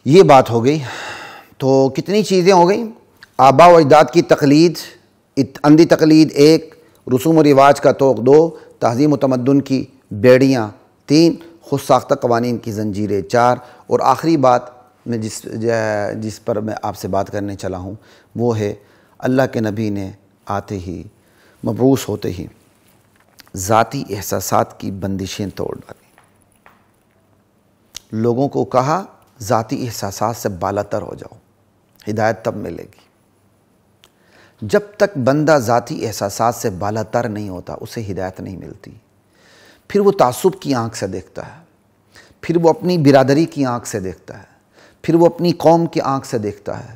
یہ بات ہو گئی. تو کتنی چیزیں ہو گئیں؟ آباء و اجداد کی تقلید، اندھی تقلید 1، رسوم و رواج کا طوق 2، تہذیب و تمدن کی بیڑیاں 3، خود ساختہ قوانین کی زنجیریں 4، اور آخری بات میں جس پر میں آپ سے بات کرنے چلا ہوں وہ ہے اللہ کے نبی نے آتے ہی، مبعوث ہوتے ہی ذاتی احساسات کی بندشیں توڑ ڈالیں. لوگوں کو کہا ذاتی احساسات سے بالاتر ہو جاؤ، ہدایت تب ملے گی. جب تک بندہ ذاتی احساسات سے بالاتر نہیں ہوتا اسے ہدایت نہیں ملتی. پھر وہ تعصب کی آنکھ سے دیکھتا ہے، پھر وہ اپنی برادری کی آنکھ سے دیکھتا ہے، پھر وہ اپنی قوم کی آنکھ سے دیکھتا ہے،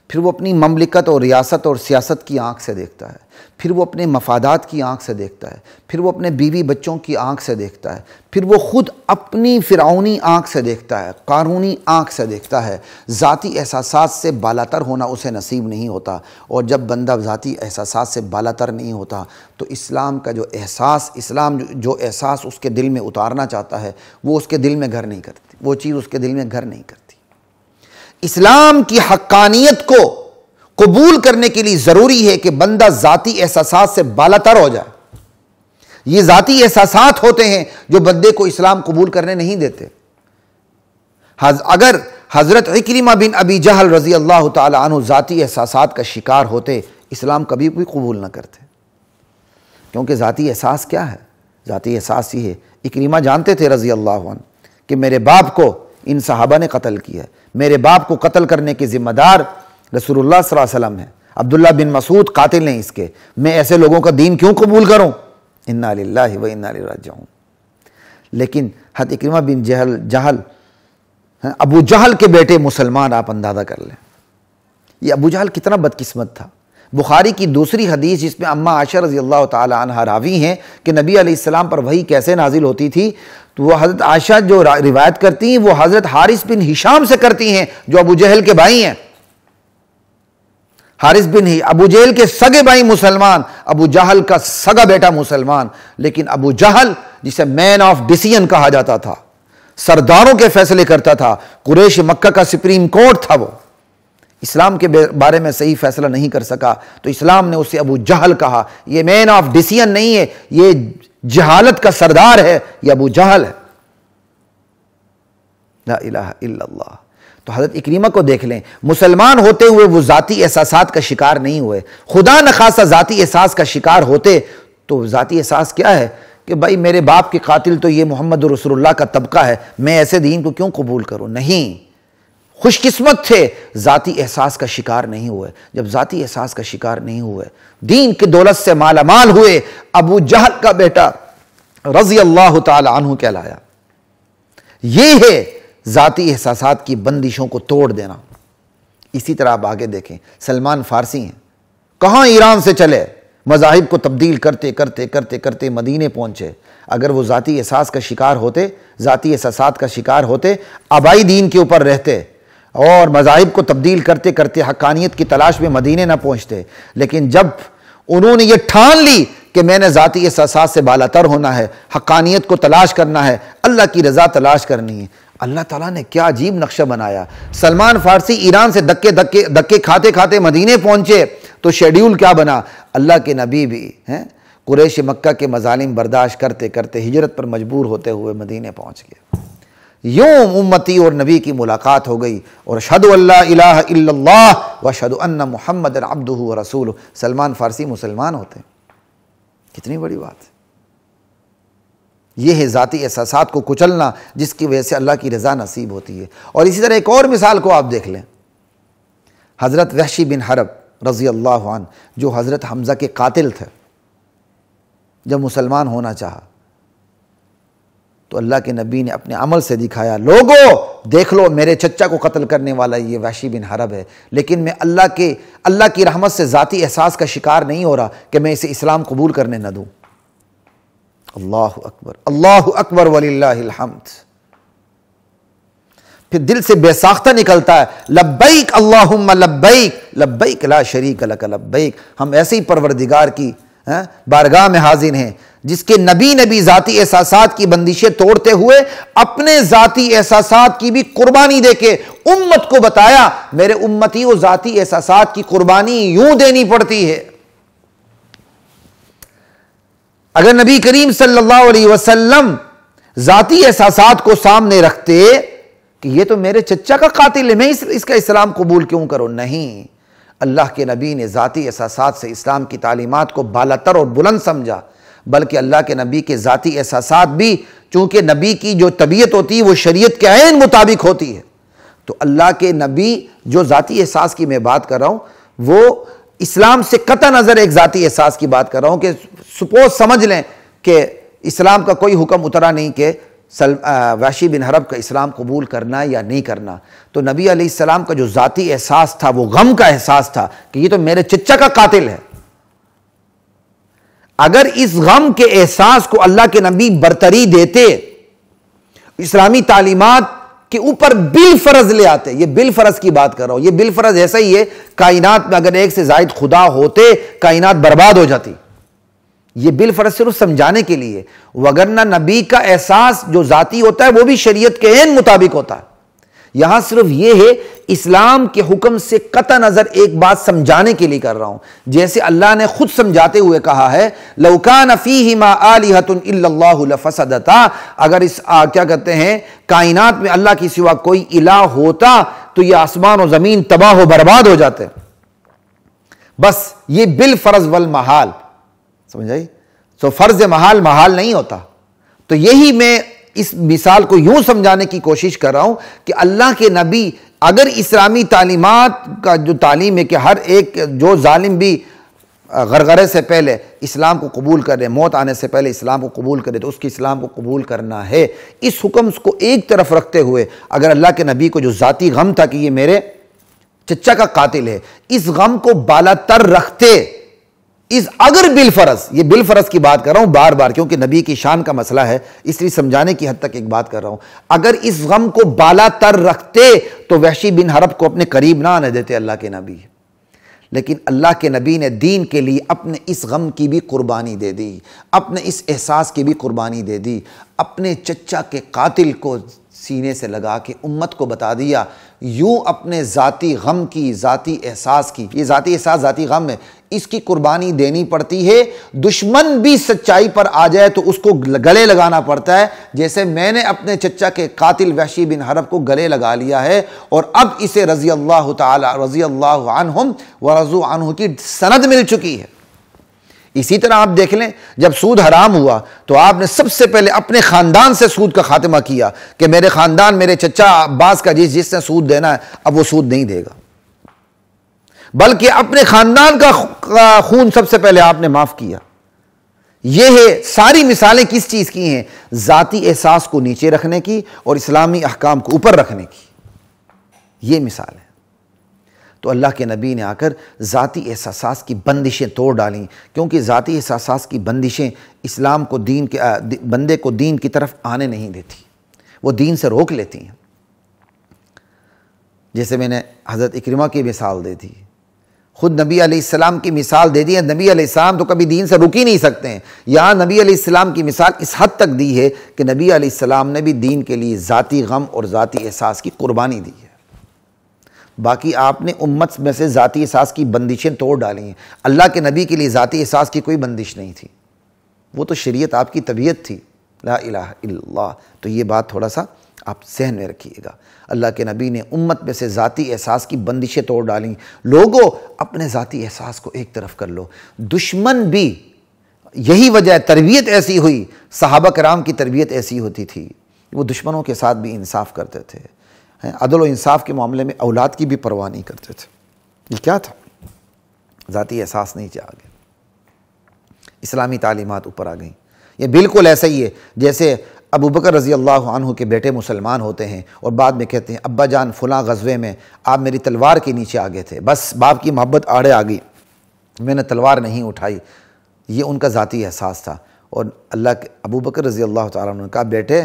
پھر وہ اپنی مملکت اور ریاست اور سیاست کی آنکھ سے دیکھتا ہے، پھر وہ اپنے مفادات کی آنکھ سے دیکھتا ہے، پھر وہ اپنے بیوی بچوں کی آنکھ سے دیکھتا ہے، پھر وہ خود اپنی فرعونی آنکھ سے دیکھتا ہے، قارونی آنکھ سے دیکھتا ہے. ذاتی احساسات سے بالاتر ہونا اسے نصیب نہیں ہوتا. اور جب بندہ ذاتی احساسات سے بالاتر نہیں ہوتا تو اسلام کا جو احساس، اسلام جو احساس اس کے دل میں اتارنا چاہتا ہے وہ اس کے دل میں گھر نہیں کرتی، وہ چیز اس کے دل میں گھر نہیں کرتی. اسلام کی حقانیت کو قبول کرنے کے لیے ضروری ہے کہ بندہ ذاتی احساسات سے بالاتر ہو جائے. یہ ذاتی احساسات ہوتے ہیں جو بندے کو اسلام قبول کرنے نہیں دیتے. اگر حضرت عکرمہ بن ابی جہل رضی اللہ تعالی عنہ ذاتی احساسات کا شکار ہوتے اسلام کبھی بھی قبول نہ کرتے. کیونکہ ذاتی احساس کیا ہے؟ ذاتی احساس یہ ہے، عکرمہ جانتے تھے رضی اللہ عنہ کہ میرے باپ کو ان صحابہ نے قتل کیا ہے، میرے باپ کو قتل کرنے کے ذمہ دار رسول اللہ صلی اللہ علیہ وسلم ہیں، عبداللہ بن مسعود قاتل ہیں اس کے، میں ایسے لوگوں کا دین کیوں قبول کروں؟ انا للہ و انا الیہ راجعون. لیکن حضرت عکرمہ بن جہل ابو جہل کے بیٹے مسلمان، آپ اندازہ کر لیں یہ ابو جہل کتنا بدقسمت تھا. بخاری کی دوسری حدیث جس میں اماں عائشہ رضی اللہ تعالی عنہا راوی ہیں کہ نبی علیہ السلام پر وحی کیسے نازل ہوتی تھی، تو وہ حضرت عائشہ جو روایت کرتی ہیں وہ حضرت حارث بن ہشام سے کرتی ہیں جو ابو جہل کے بھائی ہیں. حارث بن ابو جہل کے سگے بھائی مسلمان، ابو جہل کا سگا بیٹا مسلمان. لیکن ابو جہل جسے مین آف ڈیسیژن کہا جاتا تھا، سرداروں کے فیصلے کرتا تھا، قریش مکہ کا سپریم کورٹ تھا، وہ اسلام کے بارے میں صحیح فیصلہ نہیں کر سکا تو اسلام نے اسے ابو جہل کہا. یہ مین آف ڈیسیژن نہیں ہے، یہ جہالت کا سردار ہے، یہ ابو جہل ہے. لا الہ الا اللہ. تو حضرت عکرمہ کو دیکھ لیں، مسلمان ہوتے ہوئے وہ ذاتی احساسات کا شکار نہیں ہوئے. خدا نخواستہ ذاتی احساس کا شکار ہوتے تو ذاتی احساس کیا ہے کہ بھائی میرے باپ کے قاتل تو یہ محمد رسول اللہ کا طبقہ ہے، میں ایسے دین کو کیوں قبول کروں؟ نہیں، خوش قسمت تھے ذاتی احساس کا شکار نہیں ہوئے. جب ذاتی احساس کا شکار نہیں ہوئے، دین کی دولت سے مالا مال ہوئے، ابو جہل کا بیٹا رضی اللہ تعالی عنہ کہلایا. یہ ہے ذاتی احساسات کی بندشوں کو توڑ دینا. اسی طرح آپ آگے دیکھیں، سلمان فارسی ہیں، کہاں ایران سے چلے، مذاہب کو تبدیل کرتے کرتے کرتے کرتے مدینے پہنچے. اگر وہ ذاتی احساس کا شکار ہوتے، ذاتی احساسات کا شکار ہوتے، آبائی دین کے اوپر رہتے اور مذاہب کو تبدیل کرتے کرتے حقانیت کی تلاش میں مدینے نہ پہنچتے. لیکن جب انہوں نے یہ ٹھان لی کہ میں نے ذاتی احساسات سے بالاتر ہونا ہے، حقانیت کو تلاش کرنا ہے، اللہ کی رضا تلاش کرنی ہے، اللہ تعالیٰ نے کیا عجیب نقشہ بنایا. سلمان فارسی ایران سے دکے کھاتے کھاتے مدینے پہنچے تو شیڈیول کیا بنا؟ اللہ کے نبی بھی قریش مکہ کے مظالم برداشت کرتے کرتے ہجرت پر مجبور ہوتے ہوئے مدینے پہنچ گئے. یوں امتی اور نبی کی ملاقات ہو گئی، اور اشہد ان لا الہ الا اللہ واشہد ان محمد عبدہ ورسولہ. سلمان فارسی مسلمان ہوتے ہیں، کتنی بڑی بات ہے. یہ ہے ذاتی احساسات کو کچلنا جس کی وجہ سے اللہ کی رضا نصیب ہوتی ہے. اور اسی طرح ایک اور مثال کو آپ دیکھ لیں، حضرت وحشی بن حرب رضی اللہ عنہ جو حضرت حمزہ کے قاتل تھے. جب مسلمان ہونا چاہا تو اللہ کے نبی نے اپنے عمل سے دکھایا، لوگو دیکھ لو میرے چچا کو قتل کرنے والا یہ وحشی بن حرب ہے، لیکن میں اللہ کی رحمت سے ذاتی احساس کا شکار نہیں ہو رہا کہ میں اسے اسلام قبول کرنے نہ دوں. اللہ اکبر وللہ الحمد. پھر دل سے بے ساختہ نکلتا ہے، لبیک اللہم لبیک لبیک لا شریک لک لبیک. ہم ایسے ہی پروردگار کی بارگاہ میں حاضر ہیں جس کے نبی ذاتی احساسات کی بندشیں توڑتے ہوئے اپنے ذاتی احساسات کی بھی قربانی دے کے امت کو بتایا میرے امتیوں ذاتی احساسات کی قربانی یوں دینی پڑتی ہے۔ اگر نبی کریم صلی اللہ علیہ وسلم ذاتی احساسات کو سامنے رکھتے کہ یہ تو میرے چچا کا قاتل ہے، میں اس کا اسلام قبول کیوں کروں؟ نہیں، اللہ کے نبی نے ذاتی احساسات سے اسلام کی تعلیمات کو بالاتر اور بلند سمجھا، بلکہ اللہ کے نبی کے ذاتی احساسات بھی چونکہ نبی کی جو طبیعت ہوتی ہے وہ شریعت کے عین مطابق ہوتی ہے، تو اللہ کے نبی جو ذاتی احساس کی میں بات کر رہا ہوں وہ اسلام سے قطع نظر ایک ذاتی احساس کی بات کر رہا ہوں کہ سپوز سمجھ لیں کہ اسلام کا کوئی حکم اترا نہیں کہ وحشی بن حرب کا اسلام قبول کرنا یا نہیں کرنا، تو نبی علیہ السلام کا جو ذاتی احساس تھا وہ غم کا احساس تھا کہ یہ تو میرے چچا کا قاتل ہے۔ اگر اس غم کے احساس کو اللہ کے نبی برتری دیتے، اسلامی تعلیمات کے اوپر بالفرض لے آتے، یہ بالفرض کی بات کر رہا ہوں، یہ بالفرض ایسا ہی ہے کائنات میں اگر ایک سے زائد خدا ہوتے کائنات برباد ہو جاتی، یہ بالفرض صرف سمجھانے کے لیے، وگرنہ نبی کا احساس جو ذاتی ہوتا ہے وہ بھی شریعت کے عین مطابق ہوتا ہے۔ یہاں صرف یہ ہے اسلام کے حکم سے قطع نظر ایک بات سمجھانے کے لیے کر رہا ہوں، جیسے اللہ نے خود سمجھاتے ہوئے کہا ہے لَوْ كَانَ فِيهِمَا آلِهَةٌ إِلَّا اللَّهُ لَفَسَدَتَا، اگر اس کیا کہتے ہیں کائنات میں اللہ کی سوا کوئی الہ ہوتا تو یہ آسمان و زمین تباہ و برباد ہو جاتے۔ بس یہ بالفرض والمحال، سمجھ آئی؟ تو فرض محال محال نہیں ہوتا۔ تو یہی میں اس مثال کو یوں سمجھانے کی کوشش کر رہا ہوں کہ اللہ کے نبی اگر اسلامی تعلیمات کا جو تعلیم ہے کہ ہر ایک جو ظالم بھی غرغرے سے پہلے اسلام کو قبول کرے، موت آنے سے پہلے اسلام کو قبول کرے تو اس کی اسلام کو قبول کرنا ہے، اس حکم کو ایک طرف رکھتے ہوئے اگر اللہ کے نبی کو جو ذاتی غم تھا کہ یہ میرے چچا کا قاتل ہے، اس غم کو بالاتر رکھتے، اگر بالفرض، یہ بالفرض کی بات کر رہا ہوں بار بار کیونکہ نبی کی شان کا مسئلہ ہے اس لیے سمجھانے کی حد تک ایک بات کر رہا ہوں، اگر اس غم کو بالاتر رکھتے تو وحشی بن حرب کو اپنے قریب نہ آنے دیتے اللہ کے نبی، لیکن اللہ کے نبی نے دین کے لیے اپنے اس غم کی بھی قربانی دے دی، اپنے اس احساس کی بھی قربانی دے دی، اپنے چچا کے قاتل کو سینے سے لگا کے امت کو بتا دیا، یوں اپنے ذاتی غم کی، ذاتی احساس کی، یہ ذاتی احساس ذاتی غم ہے، اس کی قربانی دینی پڑتی ہے، دشمن بھی سچائی پر آ جائے تو اس کو گلے لگانا پڑتا ہے، جیسے میں نے اپنے چچا کے قاتل وحشی بن حرب کو گلے لگا لیا ہے اور اب اسے رضی اللہ عنہم ورضوا عنہ کی سند مل چکی ہے۔ اسی طرح آپ دیکھ لیں جب سود حرام ہوا تو آپ نے سب سے پہلے اپنے خاندان سے سود کا خاتمہ کیا کہ میرے خاندان، میرے چچا عباس کا جس نے سود دینا ہے اب وہ سود نہیں دے گا، بلکہ اپنے خاندان کا خون سب سے پہلے آپ نے معاف کیا۔ یہ ہے ساری مثالیں کس چیز کی ہیں؟ ذاتی احساس کو نیچے رکھنے کی اور اسلامی احکام کو اوپر رکھنے کی، یہ مثال ہے۔ تو اللہ کے نبی نے آ کر ذاتی احساسات کی بندشیں توڑ ڈالیں، کیونکہ ذاتی احساسات کی بندشیں اسلام کو بندے کو دین کی طرف آنے نہیں دیتی، وہ دین سے روک لیتی ہیں۔ جیسے میں نے حضرت اکرمہ کی مثال دے دی، خود نبی علیہ السلام کی مثال دے دی ہے، نبی علیہ السلام تو کبھی دین سے رک ہی نہیں سکتے ہیں، یہاں نبی علیہ السلام کی مثال اس حد تک دی ہے کہ نبی علیہ السلام نے بھی دین کے لیے ذاتی غم اور ذاتی احساس کی قربانی دی ہے۔ باقی آپ نے امت میں سے ذاتی احساس کی بندشیں توڑ ڈالی ہیں، اللہ کے نبی کے لیے ذاتی احساس کی کوئی بندش نہیں تھی، وہ تو شریعت آپ کی طبیعت تھی، لا الہ الا اللہ۔ تو یہ بات تھوڑا سا آپ ذہن میں رکھیے گا، اللہ کے نبی نے امت میں سے ذاتی احساس کی بندشیں توڑ ڈالیں۔ لوگوں اپنے ذاتی احساس کو ایک طرف کر لو، دشمن بھی، یہی وجہ ہے تربیت ایسی ہوئی، صحابہ کرام کی تربیت ایسی ہوتی تھی، وہ دشمنوں کے ساتھ بھی انصاف کرتے تھے، عدل و انصاف کے معاملے میں اولاد کی بھی پرواہ نہیں کرتے تھے۔ یہ کیا تھا؟ ذاتی احساس نہیں آ گیا، اسلامی تعلیمات اوپر آ گئیں۔ یہ بالکل ایسا ہی ہے جیسے ابو بکر رضی اللہ عنہ کے بیٹے مسلمان ہوتے ہیں اور بعد میں کہتے ہیں ابا جان فلاں غزوے میں آپ میری تلوار کے نیچے آ گئے تھے، بس باپ کی محبت آڑے آ گئی، میں نے تلوار نہیں اٹھائی، یہ ان کا ذاتی احساس تھا۔ اور اللہ کے ابو بکر رضی اللہ تعالیٰ عنہ نے کہا بیٹے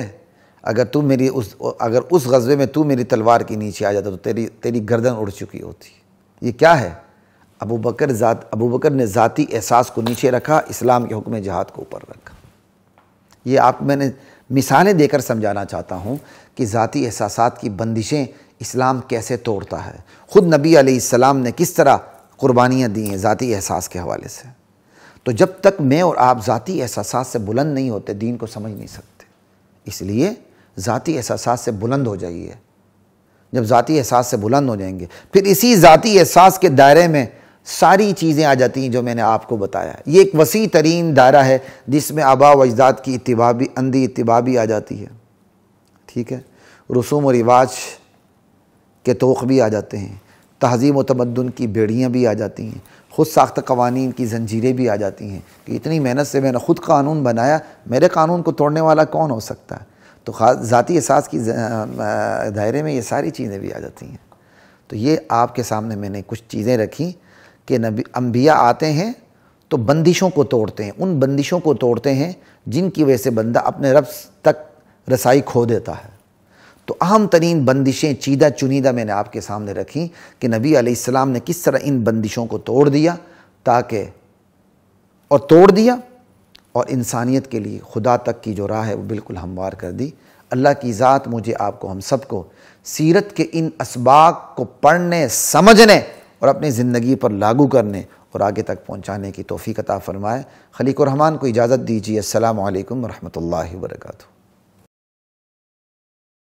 اگر اس غزوے میں تو میری تلوار کے نیچے آ جاتا تو تیری گردن اڑ چکی ہوتی۔ یہ کیا ہے؟ ابو بکر نے ذاتی احساس کو نیچے رکھا، اسلام کے حکم جہاد کو اوپر رکھا۔ یہ آپ میں نے مثالیں دے کر سمجھانا چاہتا ہوں کہ ذاتی احساسات کی بندشیں اسلام کیسے توڑتا ہے۔ خود نبی علیہ السلام نے کس طرح قربانیاں دی ہیں ذاتی احساس کے حوالے سے۔ تو جب تک میں اور آپ ذاتی احساسات سے بلند نہیں ہوتے دین کو سمجھ نہیں سکتے، اس لیے ذاتی احساسات سے بلند ہو جائیے۔ جب ذاتی احساس سے بلند ہو جائیں گے پھر اسی ذاتی احساس کے دائرے میں ساری چیزیں آ جاتی ہیں جو میں نے آپ کو بتایا۔ یہ ایک وسیع ترین دائرہ ہے جس میں آباء و اجداد کی اتباع بھی، اندھی اتباع بھی آ جاتی ہے، ٹھیک ہے، رسوم و رواج کے طوق بھی آ جاتے ہیں، تہذیب و تمدن کی بیڑیاں بھی آ جاتی ہیں، خود ساختہ قوانین کی زنجیریں بھی آ جاتی ہیں کہ اتنی محنت سے میں نے خود قانون بنایا، میرے قانون کو توڑنے والا کون ہو سکتا ہے۔ تو ذاتی احساس کی دائرے میں یہ ساری چیزیں بھی آ جاتی ہیں۔ تو یہ آپ کے سامنے میں نے کچھ چیزیں رکھی کہ انبیاء آتے ہیں تو بندشوں کو توڑتے ہیں، ان بندشوں کو توڑتے ہیں جن کی وجہ سے بندہ اپنے رب تک رسائی کھو دیتا ہے۔ تو اہم ترین بندشیں چیدہ چنیدہ میں نے آپ کے سامنے رکھی کہ نبی علیہ السلام نے کس طرح ان بندشوں کو توڑ دیا اور انسانیت کے لیے خدا تک کی جو راہ ہے وہ بالکل ہموار کر دی۔ اللہ کی ذات مجھے آپ کو ہم سب کو سیرت کے ان اسباق کو پڑھنے، سمجھنے اور اپنی زندگی پر لاگو کرنے اور آگے تک پہنچانے کی توفیق عطا فرمائے۔ خلیق الرحمن کو اجازت دیجیے۔ السلام علیکم ورحمۃ اللہ وبرکاتہ۔